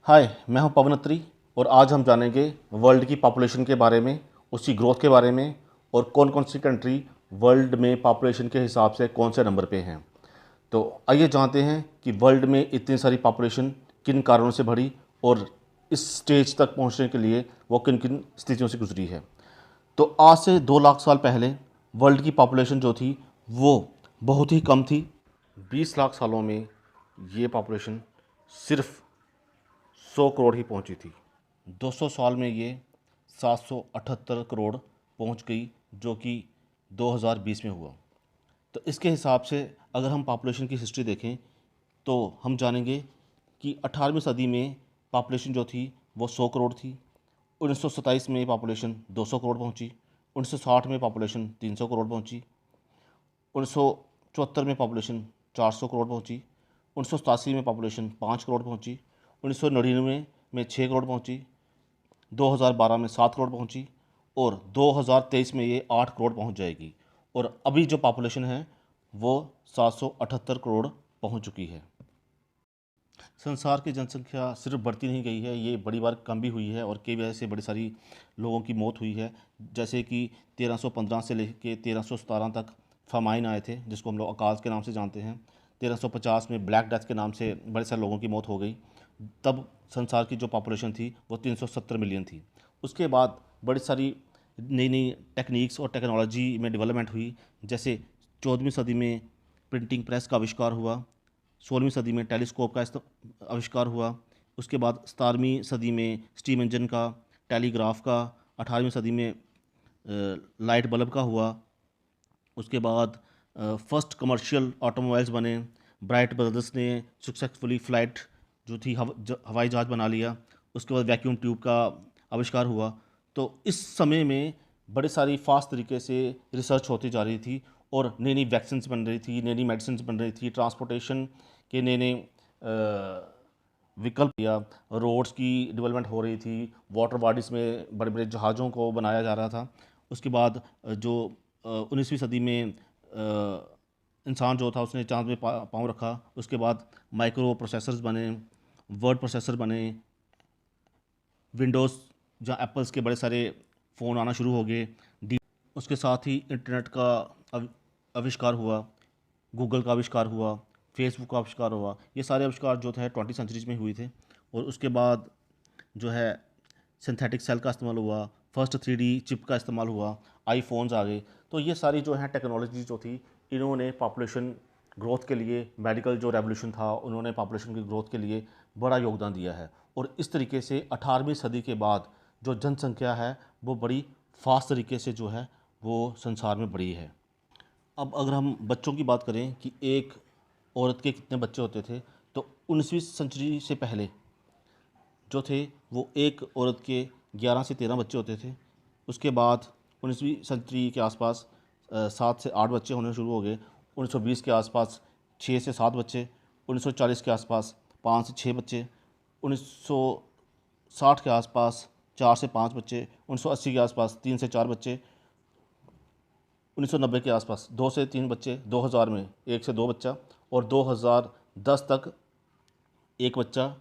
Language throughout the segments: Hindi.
हाय, मैं हूं पवन अत्री और आज हम जानेंगे वर्ल्ड की पॉपुलेशन के बारे में, उसकी ग्रोथ के बारे में और कौन कौन सी कंट्री वर्ल्ड में पॉपुलेशन के हिसाब से कौन से नंबर पे हैं। तो आइए जानते हैं कि वर्ल्ड में इतनी सारी पॉपुलेशन किन कारणों से बढ़ी और इस स्टेज तक पहुंचने के लिए वो किन किन स्थितियों से गुजरी है। तो आज से 2 लाख साल पहले वर्ल्ड की पॉपुलेशन जो थी वो बहुत ही कम थी। 20 लाख सालों में ये पॉपुलेशन सिर्फ 100 करोड़ ही पहुंची थी। 200 साल में ये 778 करोड़ पहुंच गई, जो कि 2020 में हुआ। तो इसके हिसाब से अगर हम पॉपुलेशन की हिस्ट्री देखें तो हम जानेंगे कि 18वीं सदी में पॉपुलेशन जो थी वो 100 करोड़ थी। 1927 में पॉपुलेशन 200 करोड़ पहुंची। 1960 में पॉपुलेशन 300 करोड़ पहुंची। 1974 में पॉपुलेशन 400 करोड़ पहुंची। 1987 में पॉपुलेशन 5 करोड़ पहुंची। 1999 में 6 करोड़ पहुंची। 2012 में 7 करोड़ पहुंची और 2023 में ये 8 करोड़ पहुंच जाएगी। और अभी जो पॉपुलेशन है वो 778 करोड़ पहुंच चुकी है। संसार की जनसंख्या सिर्फ बढ़ती नहीं गई है, ये बड़ी बार कम भी हुई है और कई वजह से बड़ी सारी लोगों की मौत हुई है। जैसे कि 1315 से लेकर 1317 तक फमाइन आए थे, जिसको हम लोग अकाल के नाम से जानते हैं। 1350 में ब्लैक डेथ के नाम से बड़े सारे लोगों की मौत हो गई। तब संसार की जो पॉपुलेशन थी वो 370 मिलियन थी। उसके बाद बड़ी सारी नई नई टेक्निक्स और टेक्नोलॉजी में डेवलपमेंट हुई। जैसे 14वीं सदी में प्रिंटिंग प्रेस का आविष्कार हुआ। 16वीं सदी में टेलीस्कोप का आविष्कार हुआ। उसके बाद 17वीं सदी में स्टीम इंजन का, टेलीग्राफ का। 18वीं सदी में लाइट बल्ब का हुआ। उसके बाद फर्स्ट कमर्शियल ऑटोमोबाइल्स बने। ब्राइट ब्रदर्स ने सक्सेसफुली फ़्लाइट जो थी हवाई जहाज़ बना लिया। उसके बाद वैक्यूम ट्यूब का आविष्कार हुआ। तो इस समय में बड़े सारी फास्ट तरीके से रिसर्च होती जा रही थी और नई नई वैक्सीन्स बन रही थी, नई नई मेडिसिन बन रही थी, ट्रांसपोर्टेशन के नए नए विकल्प या रोड्स की डेवलपमेंट हो रही थी। वाटर बॉडीज़ में बड़े बड़े जहाज़ों को बनाया जा रहा था। उसके बाद जो 19वीं सदी में इंसान जो था उसने चांद में पाँव रखा। उसके बाद माइक्रो प्रोसेसर्स बने, वर्ड प्रोसेसर बने, विंडोज़ जहाँ एप्पल्स के बड़े सारे फ़ोन आना शुरू हो गए। डी उसके साथ ही इंटरनेट का आविष्कार हुआ, गूगल का आविष्कार हुआ, फेसबुक का आविष्कार हुआ। ये सारे आविष्कार जो थे 20 सेंचुरीज में हुए थे। और उसके बाद जो है सिंथेटिक सेल का इस्तेमाल हुआ, फर्स्ट 3D चिप का इस्तेमाल हुआ, आईफोन्स आ गए। तो ये सारी जो है टेक्नोलॉजी जो थी, इन्होंने पॉपुलेशन ग्रोथ के लिए, मेडिकल जो रेवोल्यूशन था उन्होंने पॉपुलेशन की ग्रोथ के लिए बड़ा योगदान दिया है। और इस तरीके से 18वीं सदी के बाद जो जनसंख्या है वो बड़ी फास्ट तरीके से जो है वो संसार में बढ़ी है। अब अगर हम बच्चों की बात करें कि एक औरत के कितने बच्चे होते थे, तो 19वीं सेंचुरी से पहले जो थे वो एक औरत के 11 से 13 बच्चे होते थे। उसके बाद 19वीं सेंचुरी के आसपास 7 से 8 बच्चे होने शुरू हो गए। 1920 के आसपास 6 से 7 बच्चे। 1940 के आसपास 5 से 6 बच्चे। 1960 के आसपास 4 से 5 बच्चे। 1980 के आसपास 3 से 4 बच्चे। 1990 के आसपास 2 से 3 बच्चे। 2000 में 1 से 2 बच्चा। और 2010 तक एक बच्चा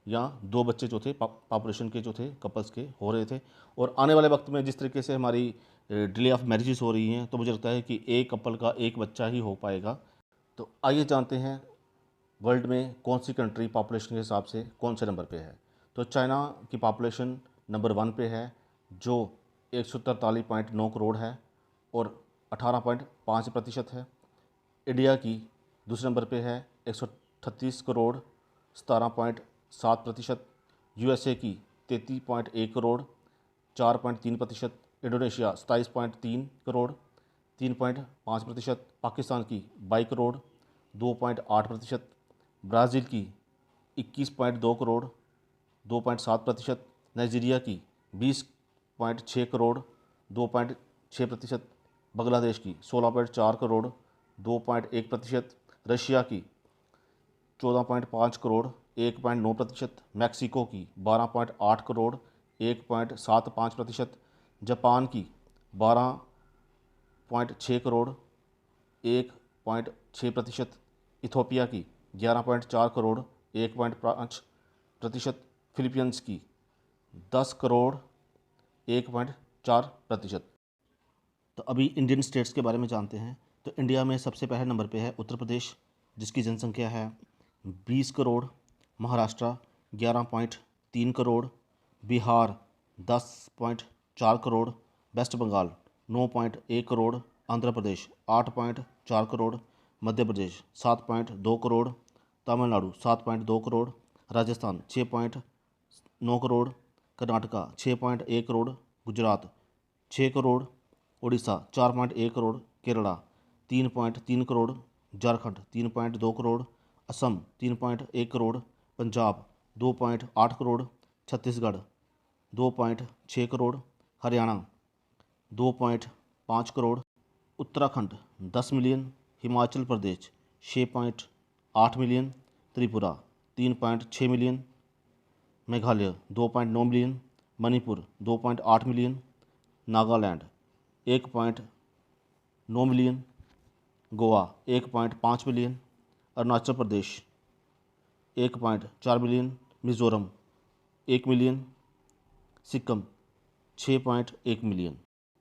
या 2 बच्चे जो थे पॉपुलेशन के जो थे कपल्स के हो रहे थे। और आने वाले वक्त में जिस तरीके से हमारी डिले ऑफ मैरिजेस हो रही हैं, तो मुझे लगता है कि एक कपल का एक बच्चा ही हो पाएगा। तो आइए जानते हैं वर्ल्ड में कौन सी कंट्री पॉपुलेशन के हिसाब से कौन से नंबर पे है। तो चाइना की पॉपुलेशन नंबर 1 पे है, जो 143.9 करोड़ है और 18.5% है। इंडिया की दूसरे नंबर पे है 138 करोड़ 17.7%। यूएसए की 33.1 करोड़ 4.3%। इंडोनेशिया 27.3 करोड़ 3.5%। पाकिस्तान की 22 करोड़ 2.8%। ब्राज़ील की 21.2 करोड़ 2.7%। नाइजीरिया की 20.6 करोड़ 2.6%। बांग्लादेश की 16.4 करोड़ 2.1%। रशिया की 14.5 करोड़ 1.9%। मैक्सिको की 12.8 करोड़ 1.75%। जापान की 12.6 करोड़ 1.6%। इथोपिया की 11.4 करोड़ 1.5%। फिलीपींस की 10 करोड़ 1.4%। तो अभी इंडियन स्टेट्स के बारे में जानते हैं। तो इंडिया में सबसे पहले नंबर पे है उत्तर प्रदेश, जिसकी जनसंख्या है 20 crore, Maharashtra 11.3 crore, Bihar 10.4 crore, waste Bengal 9.1 crore, Andhra Pradesh 8.4 crore, Madhya Pradesh 7.2 crore, Tamil Nadu 7.2 crore, Rajasthan 6.9 crore, Karnataka 6.1 crore, Gujarat 6 crore, Orissa 4.1 crore, Kerala 3.3 crore, Jharkhand 3.2 crore, Assam 3.1 crore, Punjab 2.8 crore, Chhattisgarh 2.6 crore, Haryana 2.5 crore, Uttarakhand 10 million, Himachal Pradesh 6.8 million, Tripura 3.6 million, Meghalaya 2.9 million, Manipur 2.8 million, Nagaland 1.9 million, Goa 1.5 million, Arunachal Pradesh 1.4 million, Mizoram 1 million, Sikkim 6.1 million.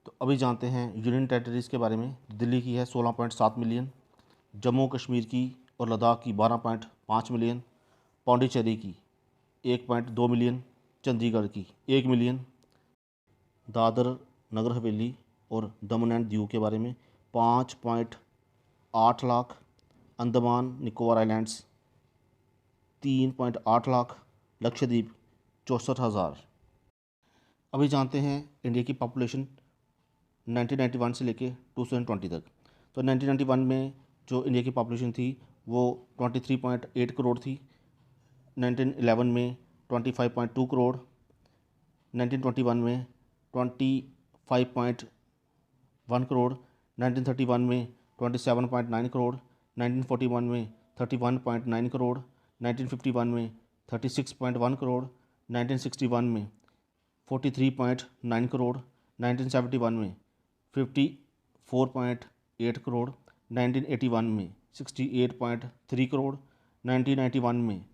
तो अभी जानते हैं यूनियन टेरिटरीज़ के बारे में। दिल्ली की है 16.7 मिलियन, जम्मू कश्मीर की और लद्दाख की 12.5 मिलियन, पौंडीचेरी की 1.2 मिलियन, चंडीगढ़ की 1 मिलियन, दादर नगर हवेली और दमन एंड दीव के बारे में 5.8 लाख, अंडमान निकोबार आइलैंड्स 3.8 लाख, लक्षद्वीप 64,000। अभी जानते हैं इंडिया की पॉपुलेशन 1991 से लेके 2020 तक। तो 1991 में जो इंडिया की पॉपुलेशन थी वो 23.8 करोड़ थी, 1911 में 25.2 करोड़, 1921 में 25.1 करोड़, 1931 में 27.9 करोड़, 1941 में 31.9 करोड़, 1951 में 36.1 करोड़, 1961 में 43.9 करोड़, 1971 में 54.8 करोड़, 1981 में 68.3 करोड़, 1991 में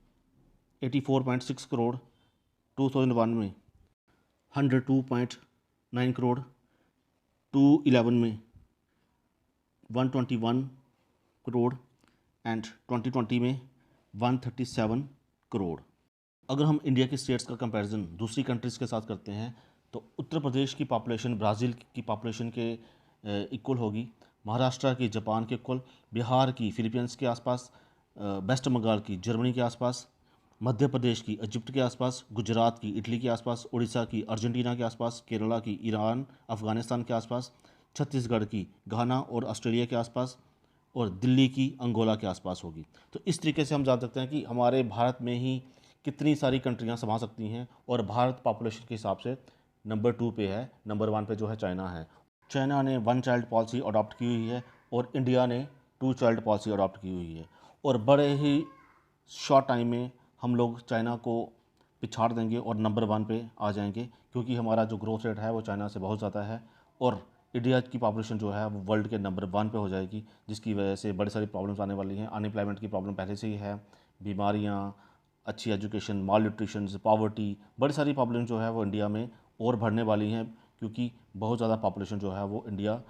84.6 करोड़, 2001 में 102.9 करोड़, 2011 में 121 करोड़ एंड 2020 में 137 करोड़। अगर हम इंडिया की स्टेट्स का कंपैरिजन दूसरी कंट्रीज़ के साथ करते हैं तो उत्तर प्रदेश की पॉपुलेशन ब्राज़ील की पॉपुलेशन के इक्वल होगी, महाराष्ट्र की जापान के इक्वल, बिहार की फिलीपींस के आसपास, वेस्ट बंगाल की जर्मनी के आसपास, मध्य प्रदेश की इजिप्ट के आसपास, गुजरात की इटली के आसपास, उड़ीसा की अर्जेंटीना के आसपास, केरला की ईरान अफ़गानिस्तान के आसपास, छत्तीसगढ़ की घाना और ऑस्ट्रेलिया के आसपास और दिल्ली की अंगोला के आसपास होगी। तो इस तरीके से हम जान सकते हैं कि हमारे भारत में ही कितनी सारी कंट्रियां समा सकती हैं और भारत पॉपुलेशन के हिसाब से नंबर 2 पे है। नंबर 1 पे जो है चाइना है। चाइना ने 1 चाइल्ड पॉलिसी अडॉप्ट की हुई है और इंडिया ने 2 चाइल्ड पॉलिसी अडॉप्ट की हुई है और बड़े ही शॉर्ट टाइम में हम लोग चाइना को पिछाड़ देंगे और नंबर 1 पे आ जाएंगे, क्योंकि हमारा जो ग्रोथ रेट है वो चाइना से बहुत ज़्यादा है और इंडिया की पॉपुलेशन जो है वो वर्ल्ड के नंबर 1 पे हो जाएगी, जिसकी वजह से बड़ी सारी प्रॉब्लम्स आने वाली हैं। अनएम्प्लॉयमेंट की प्रॉब्लम पहले से ही है, बीमारियाँ, अच्छी एजुकेशन, माल न्यूट्रिशन, पॉवर्टी, बड़ी सारी प्रॉब्लम जो है वो इंडिया में और बढ़ने वाली हैं, क्योंकि बहुत ज़्यादा पॉपुलेशन जो है वो इंडिया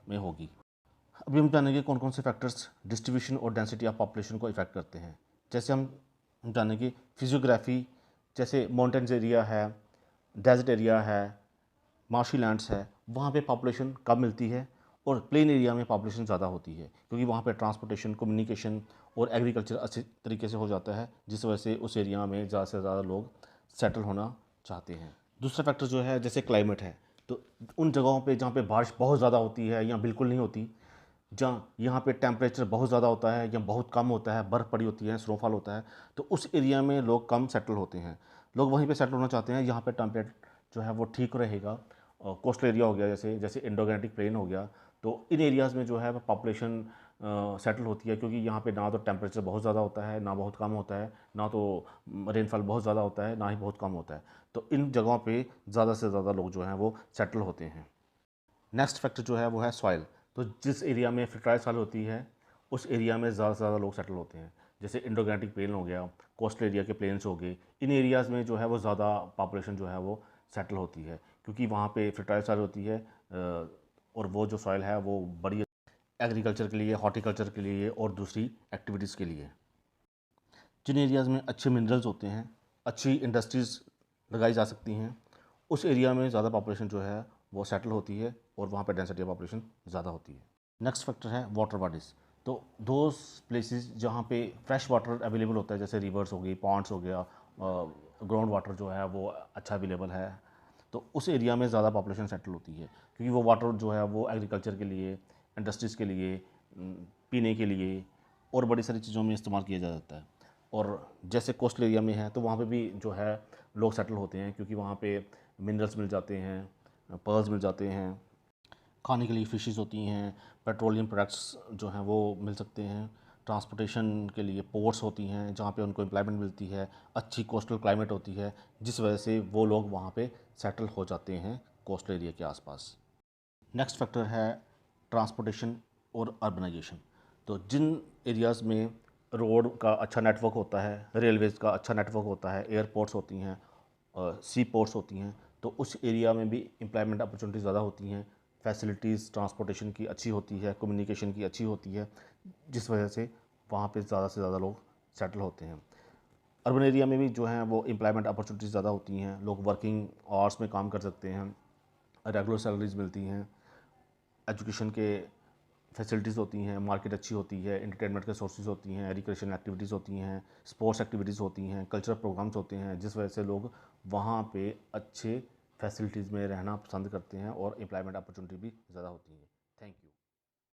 में होगी। अभी हम जानेंगे कौन कौन से फैक्टर्स डिस्ट्रीब्यूशन और डेंसिटी ऑफ पॉपुलेशन को इफेक्ट करते हैं। जैसे हम जानेंगे फिजियोग्राफी, जैसे माउंटेन्स एरिया है, डेजर्ट एरिया है, मार्शी लैंड्स है, वहाँ पे पॉपुलेशन कम मिलती है और प्लेन एरिया में पॉपुलेशन ज़्यादा होती है, क्योंकि वहाँ पे ट्रांसपोर्टेशन, कम्युनिकेशन और एग्रीकल्चर अच्छे तरीके से हो जाता है, जिस वजह से उस एरिया में ज़्यादा से ज़्यादा लोग सेटल होना चाहते हैं। दूसरा फैक्टर जो है जैसे क्लाइमेट है, तो उन जगहों पे जहाँ पे बारिश बहुत ज़्यादा होती है या बिल्कुल नहीं होती, जहाँ यहाँ पे टेम्परेचर बहुत ज़्यादा होता है या बहुत कम होता है, बर्फ़ पड़ी होती है, स्नोफॉल होता है, तो उस एरिया में लोग कम सेटल होते हैं। लोग वहीं पे सेटल होना चाहते हैं यहाँ पे टेम्परेचर जो है वो ठीक रहेगा। कोस्टल एरिया हो गया, जैसे जैसे इंडोगैंटिक प्लेन हो गया, तो इन एरियाज़ में जो है पॉपुलेशन सेटल होती है, क्योंकि यहाँ पे ना तो टेम्परेचर बहुत ज़्यादा होता है, ना बहुत कम होता है, ना तो रेनफॉल बहुत ज़्यादा होता है, ना ही बहुत कम होता है। तो इन जगहों पे ज़्यादा से ज़्यादा लोग जो हैं वो सेटल होते हैं। नेक्स्ट फैक्टर जो है वो है सॉइल। तो जिस एरिया में फर्टाइल सॉइल होती है उस एरिया में ज़्यादा से ज़्यादा लोग सेटल होते हैं। जैसे इंडो गैंजेटिक प्लेन हो गया, कोस्टल एरिया के प्लेन्स हो गए, इन एरियाज़ में जो है वो ज़्यादा पॉपुलेशन जो है वो सेटल होती है, क्योंकि वहाँ पे फर्टाइल सॉइल होती है और वो जो सॉइल है वो बड़ी एग्रीकल्चर के लिए, हॉर्टिकल्चर के लिए और दूसरी एक्टिविटीज़ के लिए। जिन एरियाज़ में अच्छे मिनरल्स होते हैं, अच्छी इंडस्ट्रीज़ लगाई जा सकती हैं, उस एरिया में ज़्यादा पॉपुलेशन जो है वो सेटल होती है और वहाँ पे डेंसिटी ऑफ पॉपुलेशन ज़्यादा होती है। नेक्स्ट फैक्टर है वाटर बॉडीज़। तो दोज प्लेसेस जहाँ पे फ्रेश वाटर अवेलेबल होता है, जैसे रिवर्स हो गई, पॉन्ड्स हो गया, ग्राउंड वाटर जो है वो अच्छा अवेलेबल है, तो उस एरिया में ज़्यादा पॉपुलेशन सेटल होती है, क्योंकि वो वाटर जो है वो एग्रीकल्चर के लिए, इंडस्ट्रीज़ के लिए, पीने के लिए और बड़ी सारी चीज़ों में इस्तेमाल किया जा सकता है। और जैसे कोस्टल एरिया में है तो वहाँ पे भी जो है लोग सेटल होते हैं, क्योंकि वहाँ पे मिनरल्स मिल जाते हैं, पर्ल्स मिल जाते हैं, खाने के लिए फ़िशेस होती हैं, पेट्रोलियम प्रोडक्ट्स जो हैं वो मिल सकते हैं, ट्रांसपोर्टेशन के लिए पोर्ट्स होती हैं जहाँ पे उनको एम्प्लॉयमेंट मिलती है, अच्छी कोस्टल क्लाइमेट होती है, जिस वजह से वो लोग वहाँ पे सेटल हो जाते हैं कोस्टल एरिया के आसपास। नेक्स्ट फैक्टर है ट्रांसपोर्टेशन और अर्बनाइजेशन। तो जिन एरियाज़ में रोड का अच्छा नेटवर्क होता है, रेलवेज़ का अच्छा नेटवर्क होता है, एयरपोर्ट्स होती हैं, सी पोर्ट्स होती हैं, तो उस एरिया में भी एम्प्लॉयमेंट अपॉर्चुनिटी ज़्यादा होती हैं, फैसिलिटीज़ ट्रांसपोर्टेशन की अच्छी होती है, कम्युनिकेशन की अच्छी होती है, जिस वजह से वहाँ पे ज़्यादा से ज़्यादा लोग सेटल होते हैं। अर्बन एरिया में भी जो हैं वो एम्प्लॉयमेंट अपॉर्चुनिटीज़ ज़्यादा होती हैं, लोग वर्किंग आवर्स में काम कर सकते हैं, रेगुलर सैलरीज मिलती हैं, एजुकेशन के फैसिलिटीज़ होती हैं, मार्केट अच्छी होती है, एंटरटेनमेंट के सोर्सेज होती हैं, रिक्रिएशन एक्टिविटीज़ होती हैं, स्पोर्ट्स एक्टिविटीज़ होती हैं, कल्चरल प्रोग्राम्स होते हैं, जिस वजह से लोग वहाँ पे अच्छे फैसिलिटीज़ में रहना पसंद करते हैं और एम्प्लॉयमेंट अपॉर्चुनिटी भी ज़्यादा होती है।